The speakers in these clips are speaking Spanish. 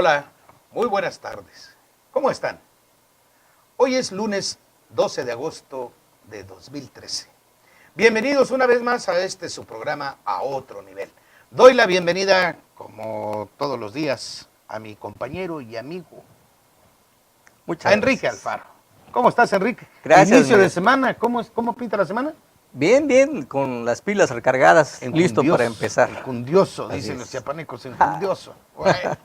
Hola, muy buenas tardes. ¿Cómo están? Hoy es lunes 12 de agosto de 2013. Bienvenidos una vez más a su programa A Otro Nivel. Doy la bienvenida, como todos los días, a mi compañero y amigo, Muchas a Enrique gracias. Alfaro. ¿Cómo estás, Enrique? Gracias, Inicio de Miguel. semana, ¿cómo pinta la semana? Bien, con las pilas recargadas, listo para empezar. Encundioso, Así dicen los es. chiapanecos, encundioso. Bueno.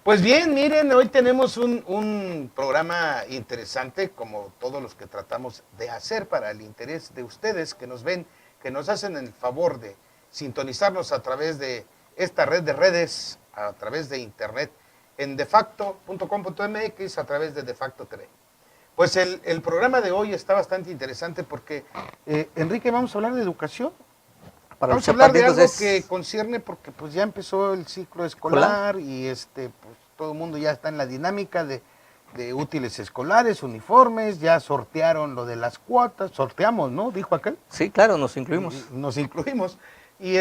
Pues bien, miren, hoy tenemos un programa interesante, como todos los que tratamos de hacer para el interés de ustedes que nos ven, que nos hacen el favor de sintonizarnos a través de esta red de redes, a través de internet, en defacto.com.mx, a través de Defacto TV. Pues el programa de hoy está bastante interesante porque, Enrique, vamos a hablar de educación. Para los Vamos a hablar de chapanecos algo que es concierne porque pues ya empezó el ciclo escolar. escolar y pues todo el mundo ya está en la dinámica de útiles escolares, uniformes, ya sortearon lo de las cuotas, sorteamos, ¿no? Dijo aquel. Sí, claro, nos incluimos. Nos incluimos. Y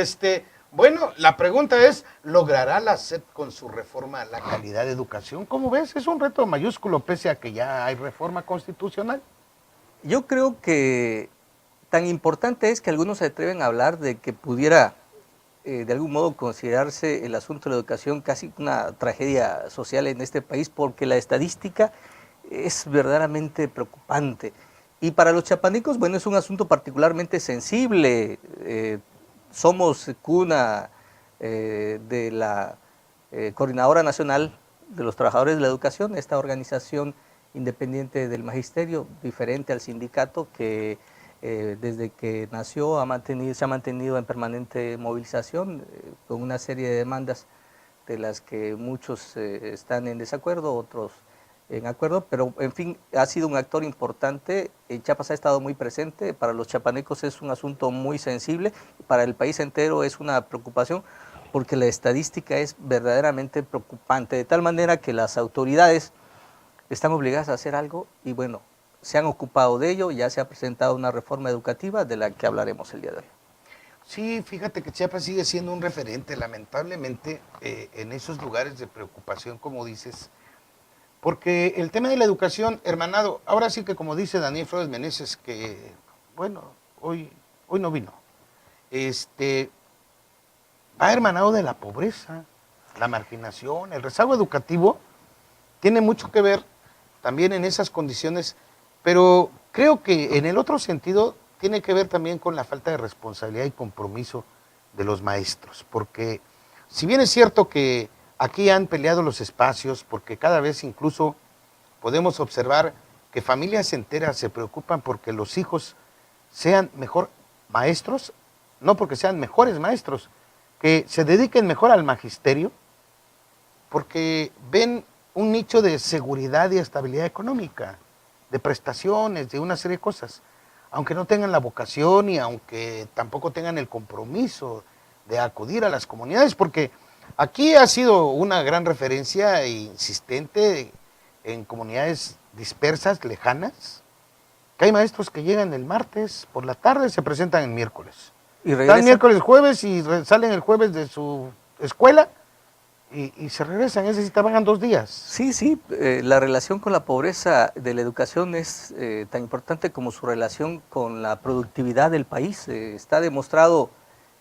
bueno, la pregunta es, ¿logrará la SEP con su reforma la calidad de educación? ¿Cómo ves? Es un reto mayúsculo pese a que ya hay reforma constitucional. Yo creo que tan importante es que algunos se atreven a hablar de que pudiera de algún modo considerarse el asunto de la educación casi una tragedia social en este país, porque la estadística es verdaderamente preocupante. Y para los chapanecos, bueno, es un asunto particularmente sensible. Somos cuna de la Coordinadora Nacional de los Trabajadores de la Educación, esta organización independiente del magisterio, diferente al sindicato que desde que nació se ha mantenido en permanente movilización con una serie de demandas de las que muchos están en desacuerdo, otros en acuerdo, pero en fin, ha sido un actor importante. Chiapas ha estado muy presente, para los chapanecos es un asunto muy sensible, para el país entero es una preocupación, porque la estadística es verdaderamente preocupante, de tal manera que las autoridades están obligadas a hacer algo y bueno, se han ocupado de ello, ya se ha presentado una reforma educativa de la que hablaremos el día de hoy. Sí, fíjate que Chiapas sigue siendo un referente, lamentablemente, en esos lugares de preocupación, como dices, porque el tema de la educación, hermanado, ahora sí que como dice Daniel Flores Meneses, que, bueno, hoy no vino, va hermanado de la pobreza, la marginación, el rezago educativo, tiene mucho que ver también en esas condiciones, pero creo que en el otro sentido tiene que ver también con la falta de responsabilidad y compromiso de los maestros, porque si bien es cierto que aquí han peleado los espacios, porque cada vez incluso podemos observar que familias enteras se preocupan porque los hijos sean mejor maestros, no porque sean mejores maestros, que se dediquen mejor al magisterio, porque ven un nicho de seguridad y estabilidad económica, de prestaciones, de una serie de cosas, aunque no tengan la vocación y aunque tampoco tengan el compromiso de acudir a las comunidades, porque aquí ha sido una gran referencia e insistente en comunidades dispersas, lejanas, que hay maestros que llegan el martes por la tarde y se presentan el miércoles. Y Están regresa. miércoles, jueves y salen el jueves de su escuela y se regresan, es decir, trabajan 2 días. Sí, la relación con la pobreza de la educación es tan importante como su relación con la productividad del país. Está demostrado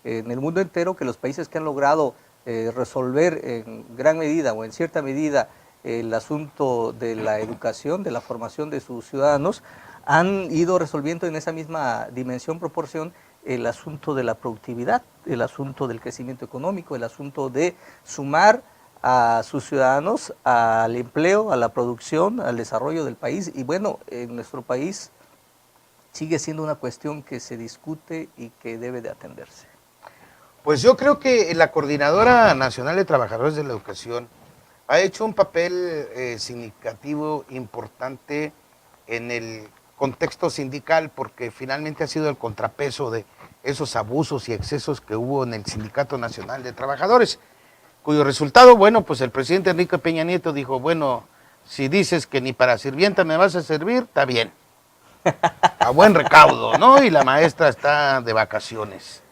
en el mundo entero que los países que han logrado resolver en gran medida o en cierta medida el asunto de la educación, de la formación de sus ciudadanos, han ido resolviendo en esa misma dimensión, proporción, el asunto de la productividad, el asunto del crecimiento económico, el asunto de sumar a sus ciudadanos al empleo, a la producción, al desarrollo del país. Y bueno, en nuestro país sigue siendo una cuestión que se discute y que debe de atenderse. Pues yo creo que la Coordinadora Nacional de Trabajadores de la Educación ha hecho un papel significativo, importante en el contexto sindical, porque finalmente ha sido el contrapeso de esos abusos y excesos que hubo en el Sindicato Nacional de Trabajadores, cuyo resultado, bueno, pues el presidente Enrique Peña Nieto dijo, bueno, si dices que ni para sirvienta me vas a servir, está bien, a buen recaudo, ¿no? Y la maestra está de vacaciones.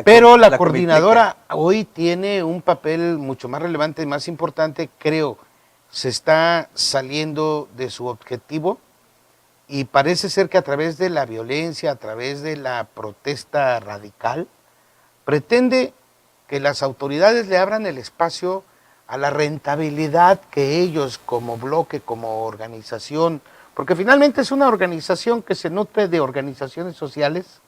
Pero la Comitec. coordinadora hoy tiene un papel mucho más relevante y más importante, creo, se está saliendo de su objetivo y parece ser que a través de la violencia, a través de la protesta radical, pretende que las autoridades le abran el espacio a la rentabilidad que ellos como bloque, como organización, porque finalmente es una organización que se nutre de organizaciones sociales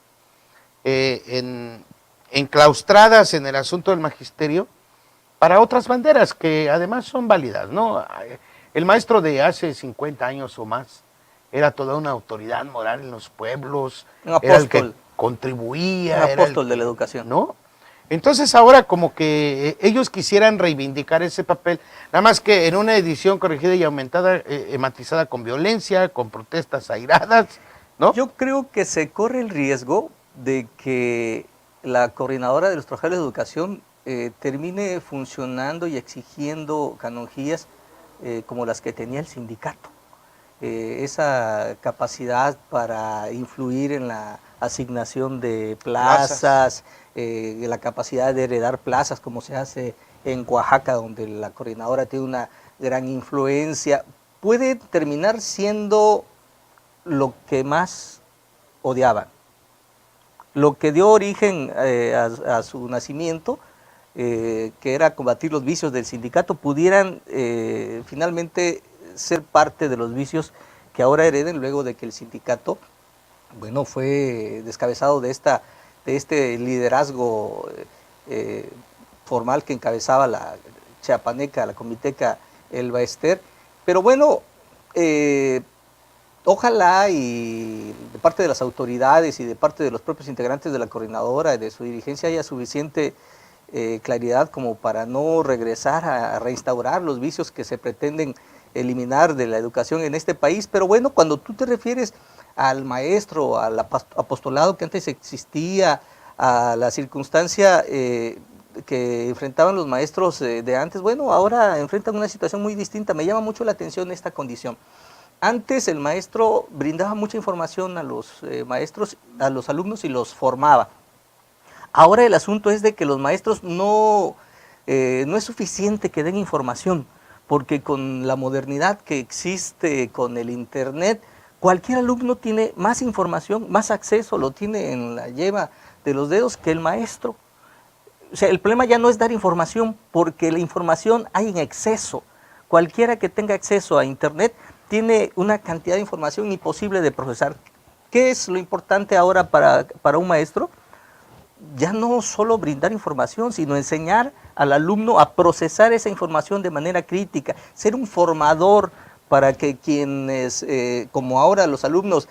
enclaustradas en el asunto del magisterio para otras banderas que además son válidas, ¿no? El maestro de hace 50 años o más era toda una autoridad moral en los pueblos, Un era el que apóstol. contribuía, Un era el apóstol de que- la educación. ¿no? Entonces ahora como que ellos quisieran reivindicar ese papel, nada más que en una edición corregida y aumentada, matizada con violencia, con protestas airadas, ¿no? Yo creo que se corre el riesgo de que la coordinadora de los trabajadores de educación termine funcionando y exigiendo canonjías como las que tenía el sindicato. Esa capacidad para influir en la asignación de plazas, la capacidad de heredar plazas como se hace en Oaxaca, donde la coordinadora tiene una gran influencia, puede terminar siendo lo que más odiaban. Lo que dio origen a su nacimiento, que era combatir los vicios del sindicato, pudieran finalmente ser parte de los vicios que ahora hereden luego de que el sindicato, bueno, fue descabezado de este liderazgo formal que encabezaba la chiapaneca, la comiteca Elba Ester. Pero bueno, ojalá y de parte de las autoridades y de parte de los propios integrantes de la coordinadora y de su dirigencia haya suficiente claridad como para no regresar a reinstaurar los vicios que se pretenden eliminar de la educación en este país. Pero bueno, cuando tú te refieres al maestro, al apostolado que antes existía, a la circunstancia que enfrentaban los maestros de antes, bueno, ahora enfrentan una situación muy distinta. Me llama mucho la atención esta condición. Antes el maestro brindaba mucha información a los maestros, a los alumnos y los formaba. Ahora el asunto es de que los maestros no es suficiente que den información, porque con la modernidad que existe, con el internet, cualquier alumno tiene más información, más acceso, lo tiene en la yema de los dedos que el maestro. O sea, el problema ya no es dar información, porque la información hay en exceso. Cualquiera que tenga acceso a internet tiene una cantidad de información imposible de procesar. ¿Qué es lo importante ahora para un maestro? Ya no solo brindar información, sino enseñar al alumno a procesar esa información de manera crítica, ser un formador para que quienes, como ahora los alumnos,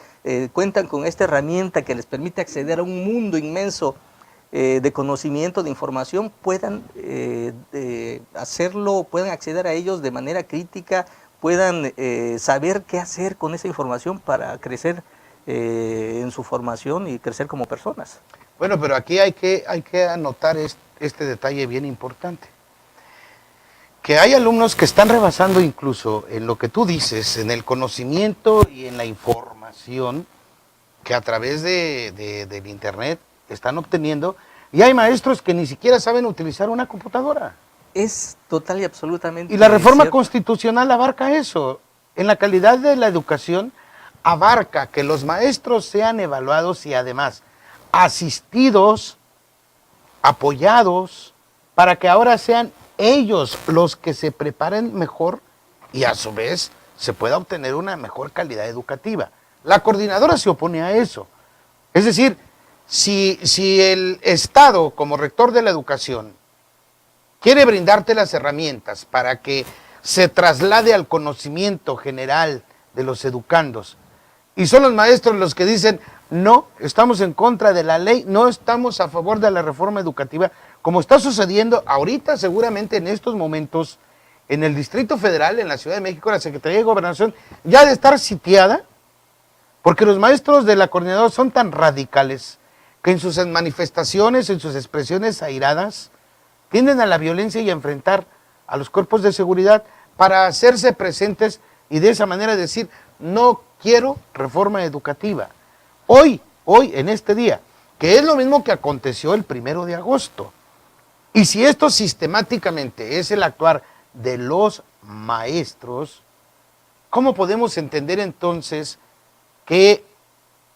cuentan con esta herramienta que les permite acceder a un mundo inmenso de conocimiento, de información, puedan hacerlo, puedan acceder a ellos de manera crítica, puedan saber qué hacer con esa información para crecer en su formación y crecer como personas. Bueno, pero aquí hay que anotar este detalle bien importante. Que hay alumnos que están rebasando incluso en lo que tú dices, en el conocimiento y en la información que a través del internet están obteniendo, y hay maestros que ni siquiera saben utilizar una computadora. Es total y absolutamente Y la reforma cierto. constitucional abarca eso. En la calidad de la educación abarca que los maestros sean evaluados y además asistidos, apoyados, para que ahora sean ellos los que se preparen mejor y a su vez se pueda obtener una mejor calidad educativa. La coordinadora se opone a eso. Es decir, si el Estado como rector de la educación quiere brindarte las herramientas para que se traslade al conocimiento general de los educandos, y son los maestros los que dicen, no, estamos en contra de la ley, no estamos a favor de la reforma educativa, como está sucediendo ahorita seguramente en estos momentos en el Distrito Federal, en la Ciudad de México, la Secretaría de Gobernación, ya de estar sitiada, porque los maestros de la coordinadora son tan radicales que en sus manifestaciones, en sus expresiones airadas, tienden a la violencia y a enfrentar a los cuerpos de seguridad para hacerse presentes y de esa manera decir, no quiero reforma educativa. Hoy, en este día, que es lo mismo que aconteció el 1 de agosto. Y si esto sistemáticamente es el actuar de los maestros, ¿cómo podemos entender entonces qué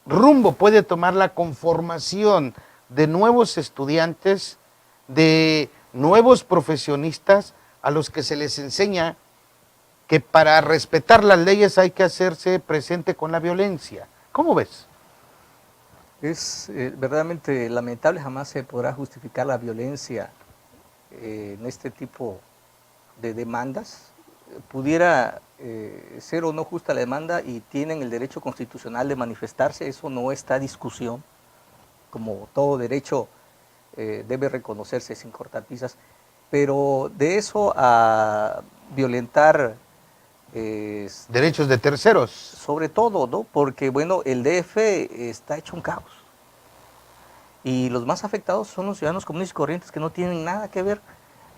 rumbo puede tomar la conformación de nuevos estudiantes, de nuevos profesionistas a los que se les enseña que para respetar las leyes hay que hacerse presente con la violencia? ¿Cómo ves? Es verdaderamente lamentable, jamás se podrá justificar la violencia en este tipo de demandas. Pudiera ser o no justa la demanda y tienen el derecho constitucional de manifestarse, eso no está a discusión, como todo derecho debe reconocerse sin cortar pisas, pero de eso a violentar Derechos de terceros. sobre todo, ¿no? Porque bueno, el DF está hecho un caos y los más afectados son los ciudadanos comunes y corrientes que no tienen nada que ver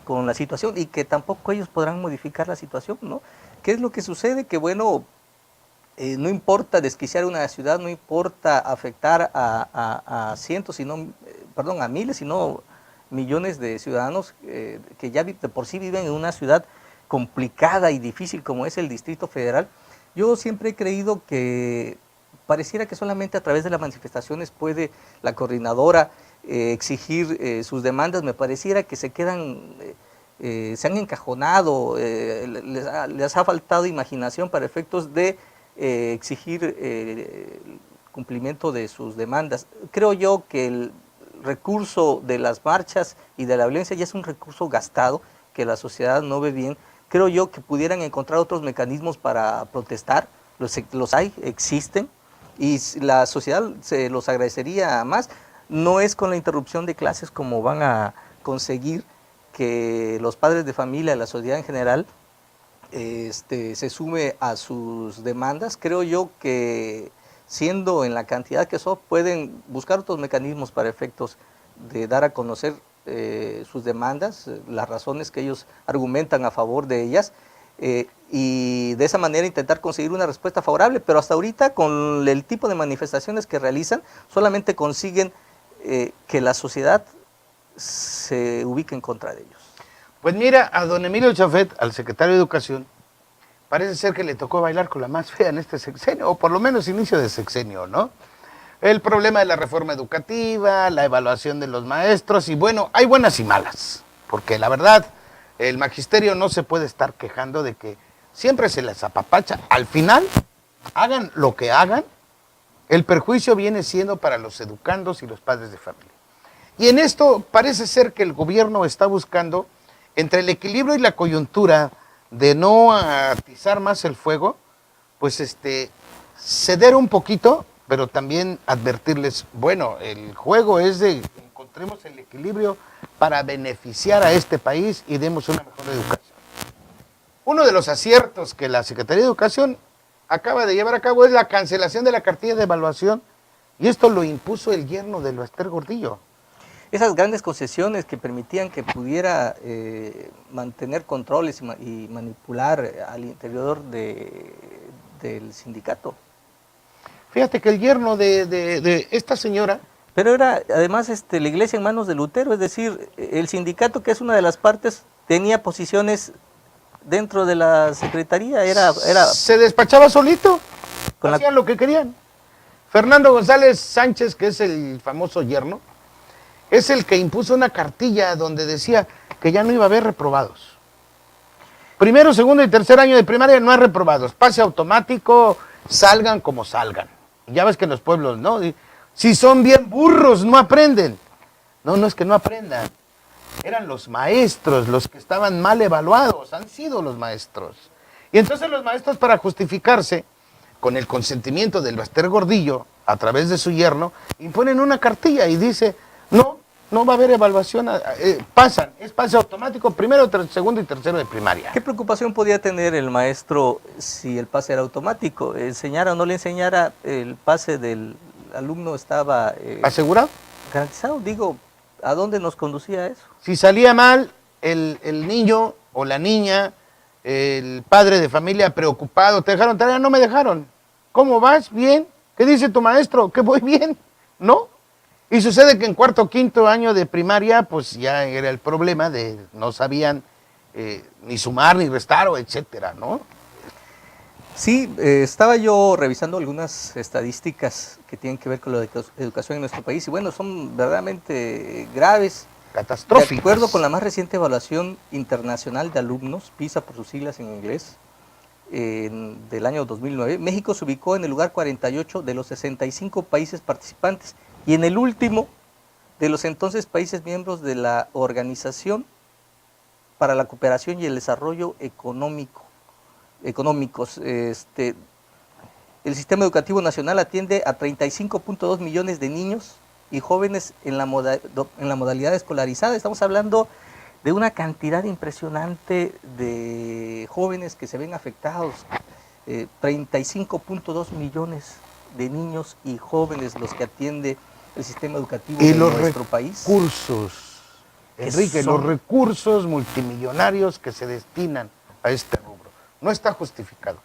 con la situación y que tampoco ellos podrán modificar la situación, ¿no? ¿Qué es lo que sucede? Que bueno, no importa desquiciar una ciudad, no importa afectar a cientos, sino, perdón, a miles, sino millones de ciudadanos que ya de por sí viven en una ciudad complicada y difícil como es el Distrito Federal. Yo siempre he creído que pareciera que solamente a través de las manifestaciones puede la coordinadora exigir sus demandas. Me pareciera que se quedan, se han encajonado, les ha faltado imaginación para efectos de exigir el cumplimiento de sus demandas. Creo yo que el recurso de las marchas y de la violencia ya es un recurso gastado, que la sociedad no ve bien. Creo yo que pudieran encontrar otros mecanismos para protestar, los hay, existen, y la sociedad se los agradecería más. No es con la interrupción de clases como van a conseguir que los padres de familia, la sociedad en general, se sume a sus demandas. Creo yo que siendo en la cantidad que son, pueden buscar otros mecanismos para efectos de dar a conocer sus demandas, las razones que ellos argumentan a favor de ellas, y de esa manera intentar conseguir una respuesta favorable, pero hasta ahorita con el tipo de manifestaciones que realizan solamente consiguen que la sociedad se ubique en contra de ellos. Pues mira, a don Emilio Chafet, al secretario de Educación, parece ser que le tocó bailar con la más fea en este sexenio, o por lo menos inicio de sexenio, ¿no? El problema de la reforma educativa, la evaluación de los maestros, y bueno, hay buenas y malas, porque la verdad, el magisterio no se puede estar quejando de que siempre se les apapacha. Al final, hagan lo que hagan, el perjuicio viene siendo para los educandos y los padres de familia. Y en esto parece ser que el gobierno está buscando, entre el equilibrio y la coyuntura, de no atizar más el fuego, pues ceder un poquito, pero también advertirles, bueno, el juego es de encontremos el equilibrio para beneficiar a este país y demos una mejor educación. Uno de los aciertos que la Secretaría de Educación acaba de llevar a cabo es la cancelación de la cartilla de evaluación, y esto lo impuso el yerno de Loester Gordillo. Esas grandes concesiones que permitían que pudiera mantener controles y manipular al interior del sindicato. Fíjate que el yerno de esta señora... Pero era además la iglesia en manos de Lutero, es decir, el sindicato, que es una de las partes, tenía posiciones dentro de la secretaría, se despachaba solito, hacían lo que querían. Fernando González Sánchez, que es el famoso yerno, es el que impuso una cartilla donde decía que ya no iba a haber reprobados. Primero, segundo y tercer año de primaria no hay reprobados, pase automático, salgan como salgan. Y ya ves que en los pueblos, ¿no? Si son bien burros, no aprenden. No, no es que no aprendan. Eran los maestros los que estaban mal evaluados, han sido los maestros. Y entonces los maestros, para justificarse, con el consentimiento del Loester Gordillo, a través de su yerno, imponen una cartilla y dice, no va a haber evaluación, pasan, es pase automático, primero, segundo y tercero de primaria. ¿Qué preocupación podía tener el maestro si el pase era automático? ¿Enseñara o no le enseñara, el pase del alumno estaba... ¿asegurado? Garantizado, digo, ¿a dónde nos conducía eso? Si salía mal, el niño o la niña, el padre de familia preocupado, ¿te dejaron tarea? No me dejaron. ¿Cómo vas? ¿Bien? ¿Qué dice tu maestro? ¿Que voy bien? ¿No? Y sucede que en cuarto o quinto año de primaria, pues ya era el problema de no sabían ni sumar, ni restar, o etcétera, ¿no? Sí, estaba yo revisando algunas estadísticas que tienen que ver con la educación en nuestro país y bueno, son verdaderamente graves. De Catastróficas. acuerdo con la más reciente evaluación internacional de alumnos, PISA por sus siglas en inglés, del año 2009, México se ubicó en el lugar 48 de los 65 países participantes y en el último de los entonces países miembros de la Organización para la Cooperación y el Desarrollo Económicos. El Sistema Educativo Nacional atiende a 35.2 millones de niños y jóvenes en la modalidad escolarizada. Estamos hablando de una cantidad impresionante de jóvenes que se ven afectados, 35.2 millones de niños y jóvenes los que atiende el sistema educativo de nuestro país. Enrique, los recursos multimillonarios que se destinan a este rubro, no está justificado.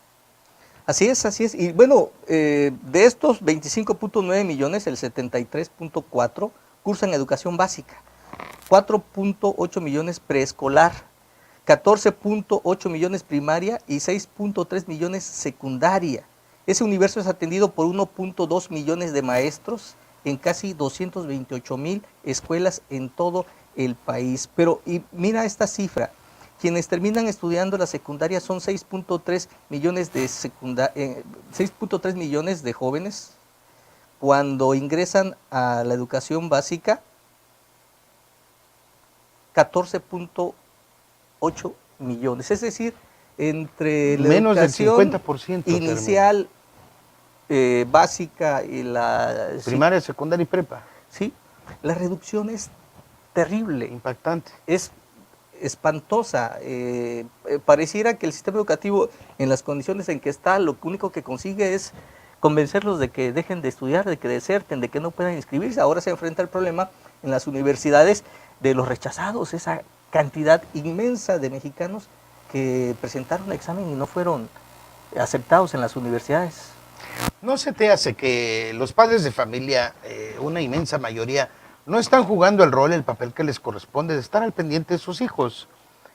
Así es, así es. Y bueno, de estos 25.9 millones, el 73.4 cursan educación básica, 4.8 millones preescolar, 14.8 millones primaria y 6.3 millones secundaria. Ese universo es atendido por 1.2 millones de maestros en casi 228,000 escuelas en todo el país. Pero y mira esta cifra, quienes terminan estudiando la secundaria son 6.3 millones de 6.3 millones de jóvenes. Cuando ingresan a la educación básica, 14.8 millones. Es decir, entre la menos educación del 50% inicial, básica y la primaria, secundaria y prepa. Sí, la reducción es terrible. Impactante. Es espantosa. Pareciera que el sistema educativo, en las condiciones en que está, lo único que consigue es convencerlos de que dejen de estudiar, de que deserten, de que no puedan inscribirse. Ahora se enfrenta el problema en las universidades de los rechazados, esa cantidad inmensa de mexicanos que presentaron el examen y no fueron aceptados en las universidades. ¿No se te hace que los padres de familia, una inmensa mayoría, no están jugando el rol, el papel que les corresponde de estar al pendiente de sus hijos?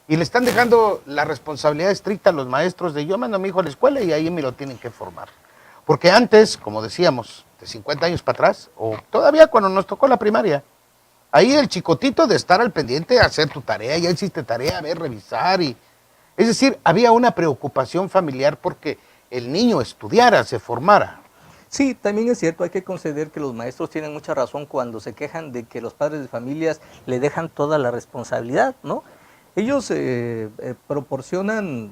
Y le están dejando la responsabilidad estricta a los maestros de yo mando a mi hijo a la escuela y ahí me lo tienen que formar. Porque antes, como decíamos, de 50 años para atrás, o todavía cuando nos tocó la primaria, ahí el chicotito de estar al pendiente, hacer tu tarea, ya hiciste tarea, ver, revisar. Es decir, había una preocupación familiar porque el niño estudiara, se formara. Sí, también es cierto, hay que conceder que los maestros tienen mucha razón cuando se quejan de que los padres de familias le dejan toda la responsabilidad, ¿no? Ellos proporcionan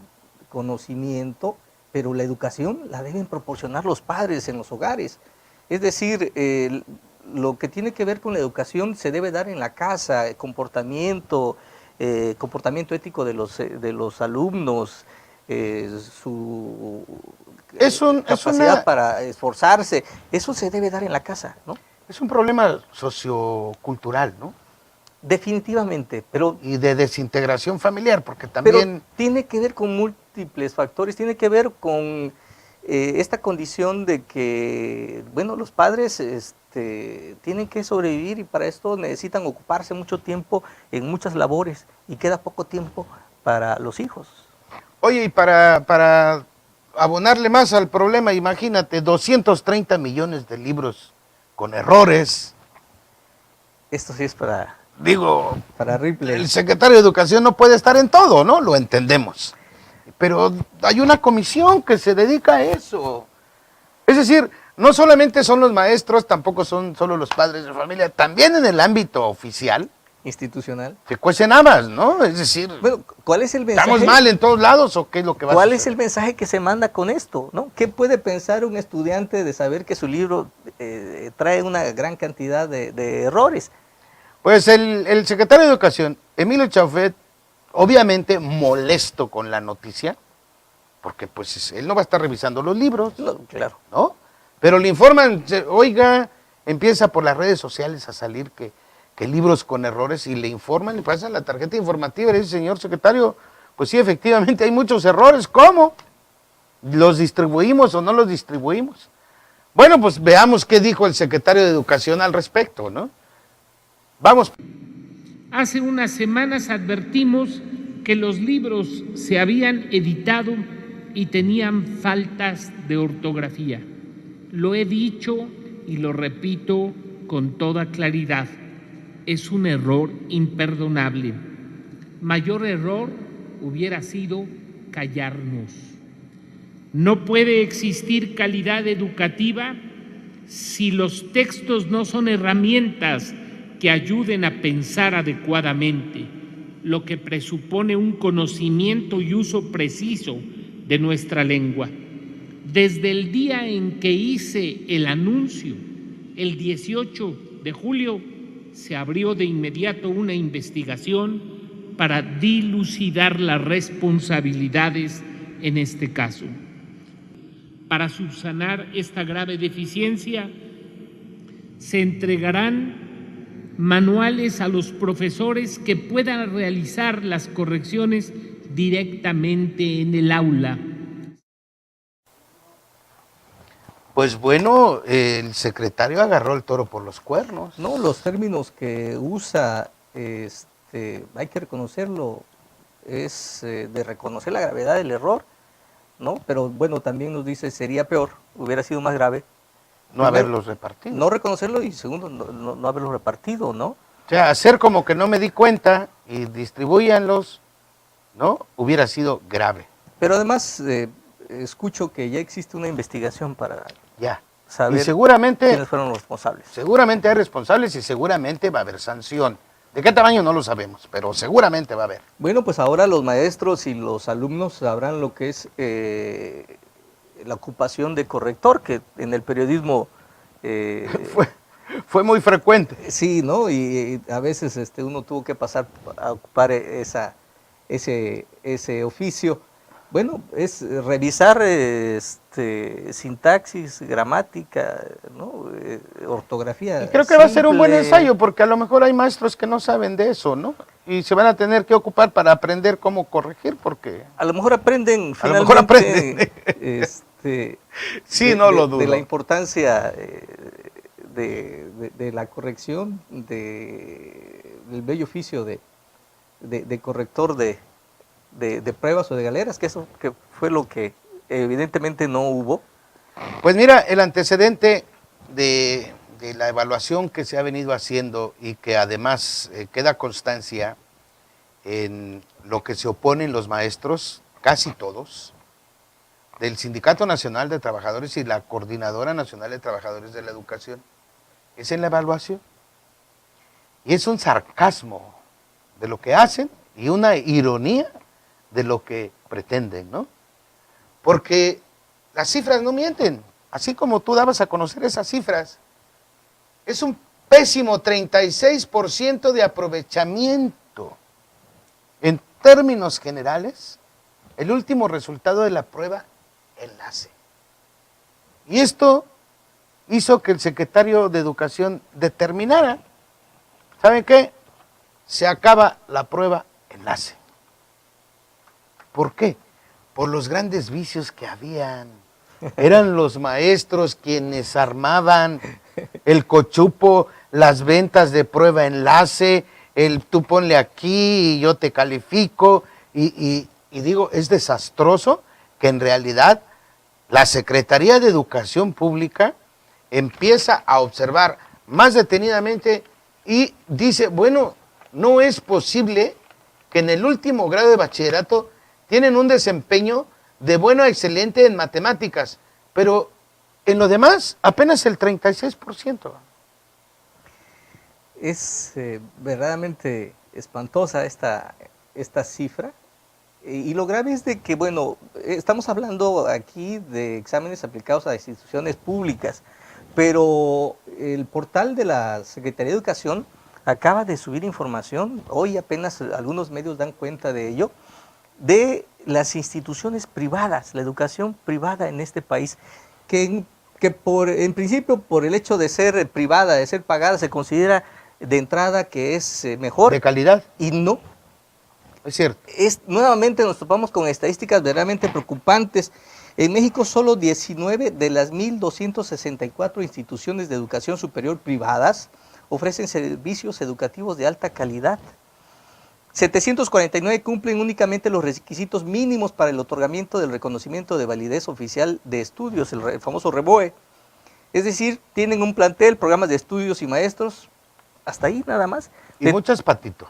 conocimiento, pero la educación la deben proporcionar los padres en los hogares. Es decir, lo que tiene que ver con la educación se debe dar en la casa, comportamiento ético de los alumnos, su capacidad para esforzarse, eso se debe dar en la casa, ¿no? Es un problema sociocultural, ¿no? Definitivamente, pero... Y de desintegración familiar, porque también... Pero tiene que ver con múltiples factores, tiene que ver con esta condición de que, bueno, los padres tienen que sobrevivir y para esto necesitan ocuparse mucho tiempo en muchas labores y queda poco tiempo para los hijos. Oye, y para abonarle más al problema, imagínate, 230 millones de libros con errores. Esto sí es para... Digo, para Ripley. El secretario de Educación no puede estar en todo, ¿no? Lo entendemos. Pero hay una comisión que se dedica a eso. Es decir, no solamente son los maestros, tampoco son solo los padres de familia, también en el ámbito oficial. Institucional. Se cuecen habas, ¿no? Es decir, bueno, ¿cuál es el mensaje? ¿estamos mal en todos lados o qué es lo que va a suceder? ¿Cuál es el mensaje que se manda con esto, no? ¿Qué puede pensar un estudiante de saber que su libro trae una gran cantidad de errores? Pues el secretario de Educación, Emilio Chauvet, obviamente molesto con la noticia, porque pues él no va a estar revisando los libros, no, claro, ¿no? Pero le informan, oiga, empieza por las redes sociales a salir que libros con errores y le informan, le pasan la tarjeta informativa y le dice, señor secretario, pues sí, efectivamente hay muchos errores, ¿cómo? ¿Los distribuimos o no los distribuimos? Bueno, pues veamos qué dijo el secretario de Educación al respecto, ¿no? Vamos. Hace unas semanas advertimos que los libros se habían editado y tenían faltas de ortografía. Lo he dicho y lo repito con toda claridad. Es un error imperdonable. Mayor error hubiera sido callarnos. No puede existir calidad educativa si los textos no son herramientas que ayuden a pensar adecuadamente, lo que presupone un conocimiento y uso preciso de nuestra lengua. Desde el día en que hice el anuncio, el 18 de julio, se abrió de inmediato una investigación para dilucidar las responsabilidades en este caso. Para subsanar esta grave deficiencia, se entregarán manuales a los profesores que puedan realizar las correcciones directamente en el aula. Pues bueno, el secretario agarró el toro por los cuernos. No, los términos que usa, hay que reconocerlo, es de reconocer la gravedad del error, ¿no? Pero bueno, también nos dice, sería peor, hubiera sido más grave. No haberlos repartido. No reconocerlo y segundo, no haberlos repartido, ¿no? O sea, hacer como que no me di cuenta y distribuyanlos, ¿no? Hubiera sido grave. Pero además, escucho que ya existe una investigación para Ya. saber y seguramente, quiénes fueron los responsables. Seguramente hay responsables y seguramente va a haber sanción. ¿De qué tamaño? No lo sabemos, pero seguramente va a haber. Bueno, pues ahora los maestros y los alumnos sabrán lo que es la ocupación de corrector, que en el periodismo... Fue muy frecuente. Sí, ¿no? Y a veces uno tuvo que pasar a ocupar ese oficio. Bueno, es revisar sintaxis, gramática, ¿no? Ortografía. Y creo que va a ser un buen ensayo, porque a lo mejor hay maestros que no saben de eso, ¿no? Y se van a tener que ocupar para aprender cómo corregir, porque... A lo mejor aprenden finalmente... A lo mejor aprenden. Sí, no lo dudo. De la importancia de la corrección, del bello oficio de corrector de pruebas o de galeras, que eso que fue lo que evidentemente no hubo. Pues mira, el antecedente de la evaluación que se ha venido haciendo y que además queda constancia en lo que se oponen los maestros, casi todos, del Sindicato Nacional de Trabajadores y la Coordinadora Nacional de Trabajadores de la Educación, es en la evaluación. Y es un sarcasmo de lo que hacen y una ironía de lo que pretenden, ¿no? Porque las cifras no mienten, así como tú dabas a conocer esas cifras. Es un pésimo 36% de aprovechamiento. En términos generales, el último resultado de la prueba, enlace. Y esto hizo que el secretario de Educación determinara, ¿saben qué? Se acaba la prueba, enlace. ¿Por qué? Por los grandes vicios que habían. Eran los maestros quienes armaban el cochupo, las ventas de prueba enlace, tú ponle aquí y yo te califico. Y digo, es desastroso que en realidad la Secretaría de Educación Pública empieza a observar más detenidamente y dice, bueno, no es posible que en el último grado de bachillerato tienen un desempeño de bueno a excelente en matemáticas, pero en lo demás apenas el 36%. Es verdaderamente espantosa esta cifra. Y lo grave es de que, bueno, estamos hablando aquí de exámenes aplicados a instituciones públicas, pero el portal de la Secretaría de Educación acaba de subir información, hoy apenas algunos medios dan cuenta de ello, de las instituciones privadas, la educación privada en este país, que en principio por el hecho de ser privada, de ser pagada, se considera de entrada que es mejor. De calidad. Y no. Es cierto. Nuevamente nos topamos con estadísticas verdaderamente preocupantes. En México solo 19 de las 1.264 instituciones de educación superior privadas ofrecen servicios educativos de alta calidad. 749 cumplen únicamente los requisitos mínimos para el otorgamiento del reconocimiento de validez oficial de estudios, el famoso REVOE. Es decir, tienen un plantel, programas de estudios y maestros, hasta ahí nada más. Y muchas, Patito.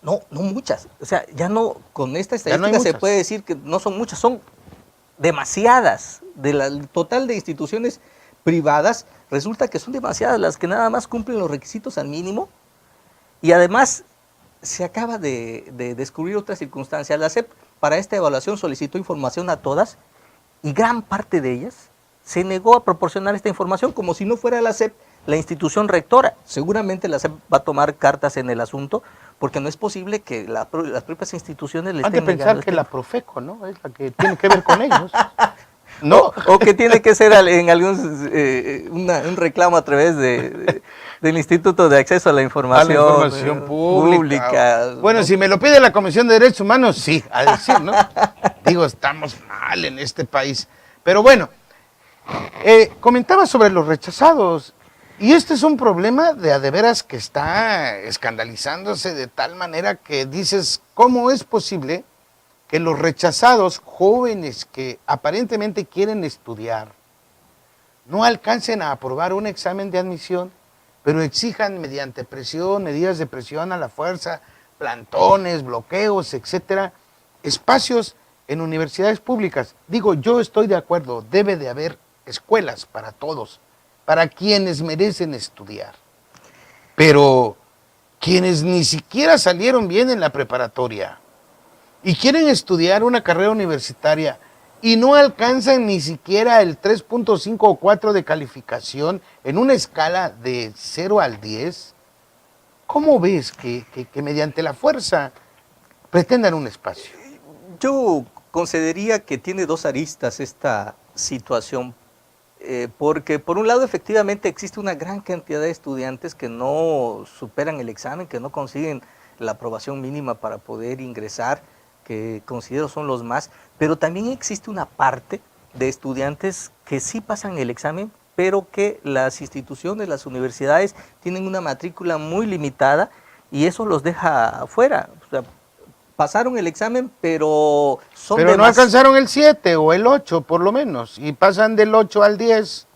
No muchas. O sea, ya no, con esta Ya no hay estadística se muchas. puede decir que no son muchas, son demasiadas. Del total de instituciones privadas, resulta que son demasiadas las que nada más cumplen los requisitos al mínimo. Y además, se acaba de descubrir otra circunstancia. La SEP para esta evaluación solicitó información a todas y gran parte de ellas se negó a proporcionar esta información como si no fuera la SEP la institución rectora. Seguramente la SEP va a tomar cartas en el asunto porque no es posible que las propias instituciones le Han de estén pensar negando que este- la Profeco, ¿no? Es la que tiene que ver con ellos. No, o que tiene que ser en algún un reclamo a través del Instituto de Acceso a la a Información, la información pública. Bueno, ¿no? si me lo pide la Comisión de Derechos Humanos, sí, a decir, ¿no? Digo, estamos mal en este país. Pero bueno, comentaba sobre los rechazados. Y este es un problema de a de veras que está escandalizándose de tal manera que dices, ¿cómo es posible que los rechazados jóvenes que aparentemente quieren estudiar no alcancen a aprobar un examen de admisión, pero exijan mediante presión, medidas de presión a la fuerza, plantones, bloqueos, etcétera, espacios en universidades públicas? Digo, yo estoy de acuerdo, debe de haber escuelas para todos, para quienes merecen estudiar. Pero quienes ni siquiera salieron bien en la preparatoria y quieren estudiar una carrera universitaria y no alcanzan ni siquiera el 3.5 o 4 de calificación en una escala de 0 al 10, ¿cómo ves que mediante la fuerza pretendan un espacio? Yo consideraría que tiene dos aristas esta situación, porque por un lado efectivamente existe una gran cantidad de estudiantes que no superan el examen, que no consiguen la aprobación mínima para poder ingresar, que considero son los más, pero también existe una parte de estudiantes que sí pasan el examen, pero que las instituciones, las universidades tienen una matrícula muy limitada y eso los deja afuera. O sea, pasaron el examen, pero son Pero no alcanzaron el 7 o el 8 por lo menos, y pasan del 8 al 10,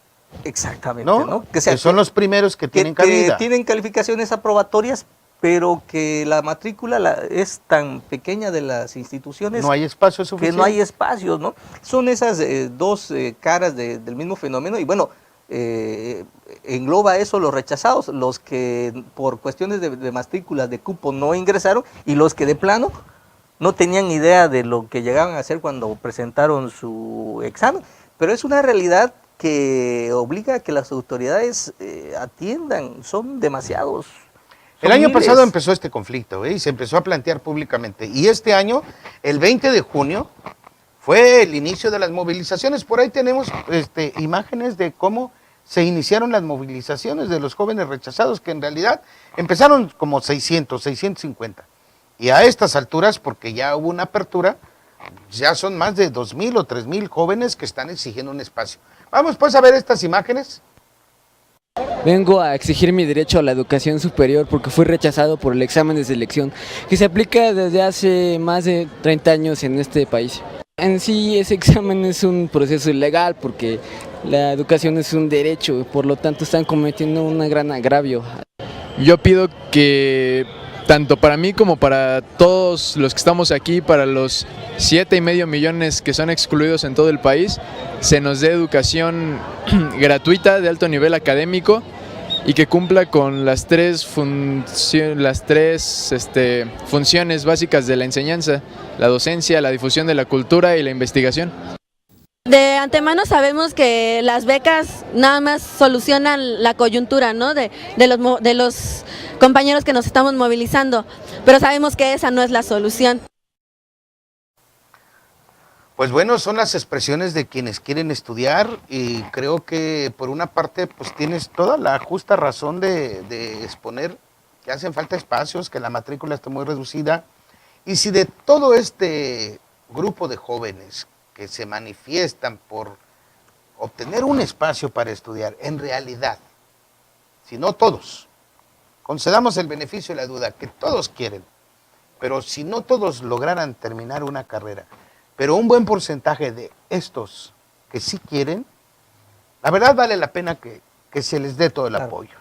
Exactamente, ¿no? ¿no? Que son los primeros que tienen cabida. Que tienen calificaciones aprobatorias, pero que la matrícula es tan pequeña de las instituciones No hay espacio que suficiente. no hay espacios, ¿no? Son esas dos caras del mismo fenómeno y bueno, engloba eso los rechazados, los que por cuestiones de matrículas, de cupo no ingresaron y los que de plano no tenían idea de lo que llegaban a hacer cuando presentaron su examen. Pero es una realidad que obliga a que las autoridades atiendan, son demasiados. El año pasado empezó este conflicto y se empezó a plantear públicamente. Y este año, el 20 de junio, fue el inicio de las movilizaciones. Por ahí tenemos imágenes de cómo se iniciaron las movilizaciones de los jóvenes rechazados, que en realidad empezaron como 600, 650. Y a estas alturas, porque ya hubo una apertura, ya son más de 2.000 o 3.000 jóvenes que están exigiendo un espacio. Vamos pues a ver estas imágenes. Vengo a exigir mi derecho a la educación superior porque fui rechazado por el examen de selección que se aplica desde hace más de 30 años en este país. En sí ese examen es un proceso ilegal porque la educación es un derecho, por lo tanto están cometiendo un gran agravio. Yo pido que tanto para mí como para todos los que estamos aquí, para los 7,5 millones que son excluidos en todo el país, se nos dé educación gratuita de alto nivel académico y que cumpla con las tres funciones básicas de la enseñanza: la docencia, la difusión de la cultura y la investigación. De antemano sabemos que las becas nada más solucionan la coyuntura, ¿no? de los compañeros que nos estamos movilizando, pero sabemos que esa no es la solución. Pues bueno, son las expresiones de quienes quieren estudiar y creo que por una parte pues tienes toda la justa razón de exponer que hacen falta espacios, que la matrícula está muy reducida y si de todo este grupo de jóvenes que se manifiestan por obtener un espacio para estudiar, en realidad, si no todos, concedamos el beneficio de la duda, que todos quieren, pero si no todos lograran terminar una carrera, pero un buen porcentaje de estos que sí quieren, la verdad vale la pena que se les dé todo el apoyo.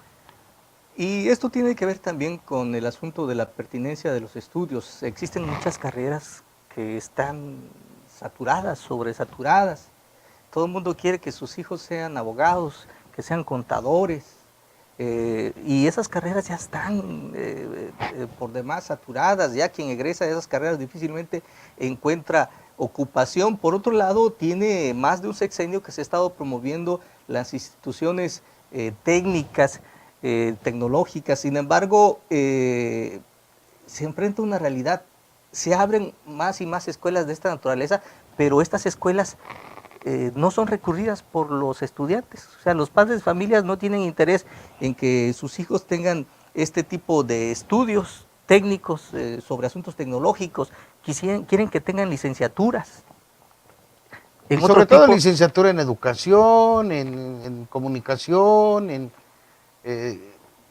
Y esto tiene que ver también con el asunto de la pertinencia de los estudios. Existen muchas carreras que están saturadas, sobresaturadas. Todo el mundo quiere que sus hijos sean abogados, que sean contadores, y esas carreras ya están por demás saturadas. Ya quien egresa de esas carreras difícilmente encuentra ocupación. Por otro lado, tiene más de un sexenio que se ha estado promoviendo las instituciones técnicas, tecnológicas. Sin embargo, se enfrenta a una realidad. Se abren más y más escuelas de esta naturaleza, pero estas escuelas no son recurridas por los estudiantes. O sea, los padres de familias no tienen interés en que sus hijos tengan este tipo de estudios técnicos sobre asuntos tecnológicos. Quieren que tengan licenciaturas. Y sobre todo licenciatura en educación, en comunicación, en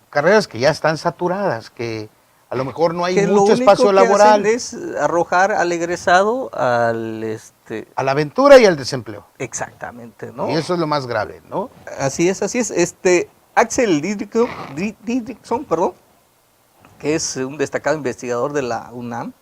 carreras que ya están saturadas, que a lo mejor no hay mucho espacio laboral. Es arrojar al egresado a la aventura y al desempleo. Exactamente, ¿no? Y eso es lo más grave, ¿no? Así es, así es. Axel Didrikson, que es un destacado investigador de la UNAM,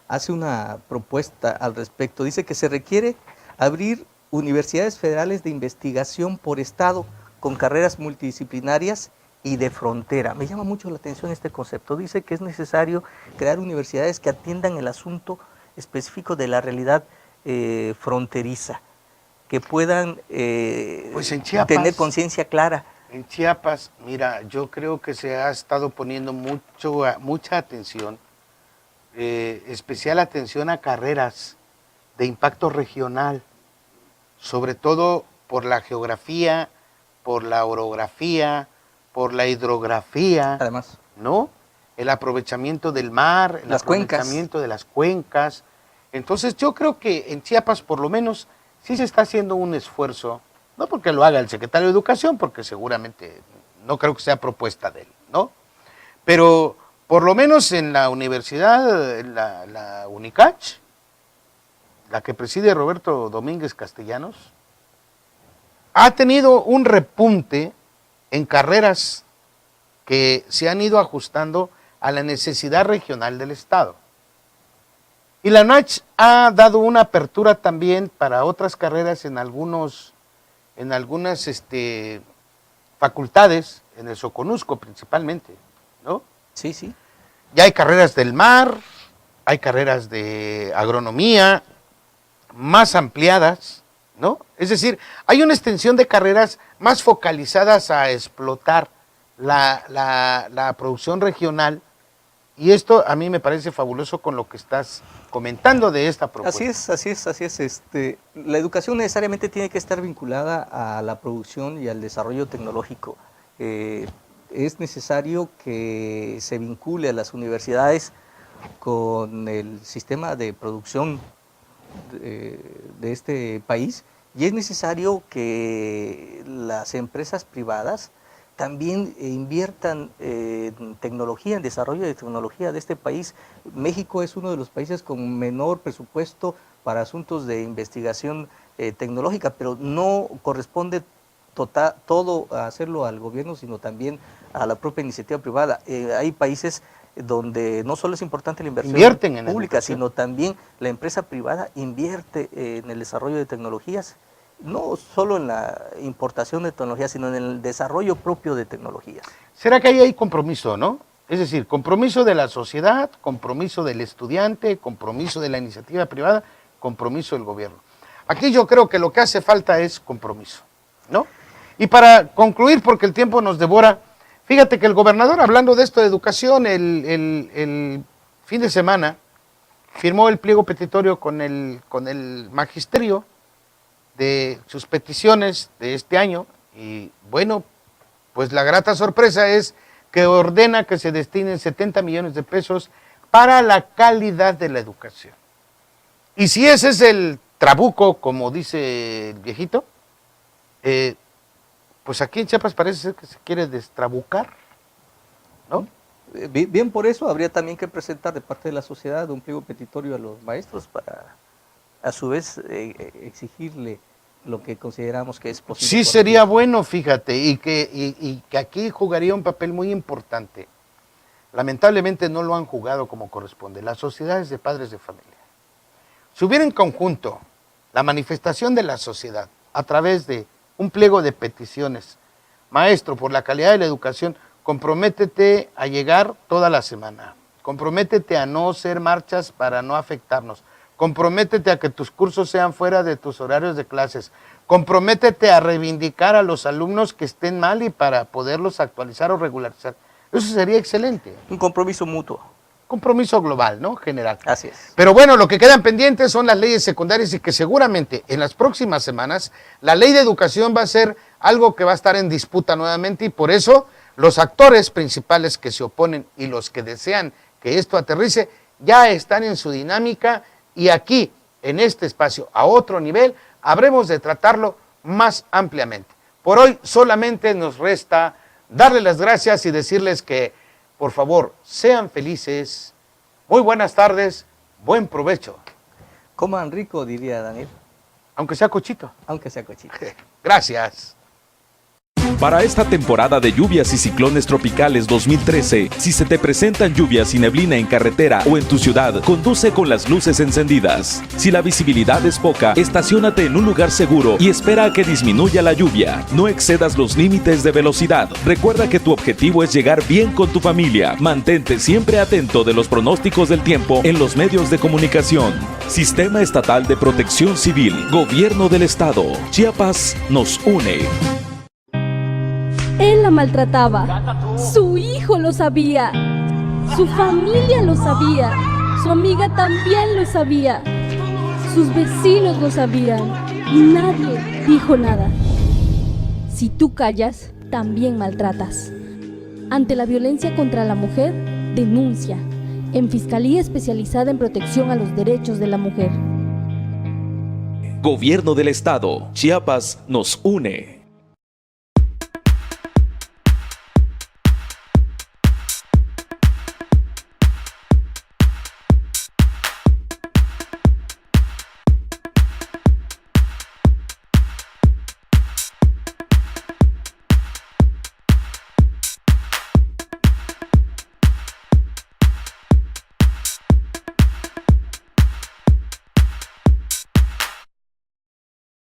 hace una propuesta al respecto. Dice que se requiere abrir universidades federales de investigación por estado con carreras multidisciplinarias y de frontera. Me llama mucho la atención este concepto. Dice que es necesario crear universidades que atiendan el asunto específico de la realidad fronteriza, que puedan pues en Chiapas, tener conciencia clara. En Chiapas, mira, yo creo que se ha estado poniendo mucha atención, especial atención a carreras de impacto regional, sobre todo por la geografía, por la orografía, por la hidrografía, además, ¿no? El aprovechamiento del mar, el las aprovechamiento de las cuencas. Entonces yo creo que en Chiapas por lo menos sí se está haciendo un esfuerzo, no porque lo haga el secretario de Educación, porque seguramente no creo que sea propuesta de él, ¿no? Pero por lo menos en la universidad, la UNICACH, la que preside Roberto Domínguez Castellanos, ha tenido un repunte en carreras que se han ido ajustando a la necesidad regional del Estado. Y la UNACH ha dado una apertura también para otras carreras en algunas facultades, en el Soconusco principalmente, ¿no? Sí, sí. Ya hay carreras del mar, hay carreras de agronomía más ampliadas, ¿no? Es decir, hay una extensión de carreras más focalizadas a explotar la producción regional, y esto a mí me parece fabuloso con lo que estás comentando de esta propuesta. Así es. La educación necesariamente tiene que estar vinculada a la producción y al desarrollo tecnológico. Es necesario que se vincule a las universidades con el sistema de producción de este país, y es necesario que las empresas privadas también inviertan en tecnología, en desarrollo de tecnología de este país. México es uno de los países con menor presupuesto para asuntos de investigación tecnológica, pero no corresponde todo a hacerlo al gobierno, sino también a la propia iniciativa privada. Hay países donde no solo es importante la inversión pública, sino también la empresa privada invierte en el desarrollo de tecnologías, no solo en la importación de tecnologías, sino en el desarrollo propio de tecnologías. ¿Será que ahí hay compromiso, no? Es decir, compromiso de la sociedad, compromiso del estudiante, compromiso de la iniciativa privada, compromiso del gobierno. Aquí yo creo que lo que hace falta es compromiso, ¿no? Y para concluir, porque el tiempo nos devora, fíjate que el gobernador, hablando de esto de educación, el fin de semana firmó el pliego petitorio con el magisterio de sus peticiones de este año, y bueno, pues la grata sorpresa es que ordena que se destinen 70 millones de pesos para la calidad de la educación. Y si ese es el trabuco, como dice el viejito, pues aquí en Chiapas parece ser que se quiere destrabucar, ¿no? Bien por eso habría también que presentar de parte de la sociedad un pliego petitorio a los maestros para, a su vez, exigirle lo que consideramos que es posible. Sí sería bueno, fíjate, y que aquí jugaría un papel muy importante. Lamentablemente no lo han jugado como corresponde, las sociedades de padres de familia. Si hubiera en conjunto la manifestación de la sociedad a través de un pliego de peticiones, maestro, por la calidad de la educación, comprométete a llegar toda la semana, comprométete a no hacer marchas para no afectarnos, comprométete a que tus cursos sean fuera de tus horarios de clases, comprométete a reivindicar a los alumnos que estén mal y para poderlos actualizar o regularizar. Eso sería excelente. Un compromiso mutuo. Compromiso global, ¿no? General. Así es. Pero bueno, lo que quedan pendientes son las leyes secundarias y que seguramente en las próximas semanas la ley de educación va a ser algo que va a estar en disputa nuevamente y por eso los actores principales que se oponen y los que desean que esto aterrice ya están en su dinámica y aquí, en este espacio, a otro nivel, habremos de tratarlo más ampliamente. Por hoy solamente nos resta darles las gracias y decirles que por favor, sean felices. Muy buenas tardes, buen provecho. Coman rico, diría Daniel. Aunque sea cochito. Aunque sea cochito. Gracias. Para esta temporada de lluvias y ciclones tropicales 2013, si se te presentan lluvias y neblina en carretera o en tu ciudad, conduce con las luces encendidas. Si la visibilidad es poca, estaciónate en un lugar seguro y espera a que disminuya la lluvia. No excedas los límites de velocidad. Recuerda que tu objetivo es llegar bien con tu familia. Mantente siempre atento de los pronósticos del tiempo en los medios de comunicación. Sistema Estatal de Protección Civil, Gobierno del Estado. Chiapas nos une. Él la maltrataba, su hijo lo sabía, su familia lo sabía, su amiga también lo sabía, sus vecinos lo sabían y nadie dijo nada. Si tú callas, también maltratas. Ante la violencia contra la mujer, denuncia en Fiscalía Especializada en Protección a los Derechos de la Mujer. Gobierno del Estado. Chiapas nos une.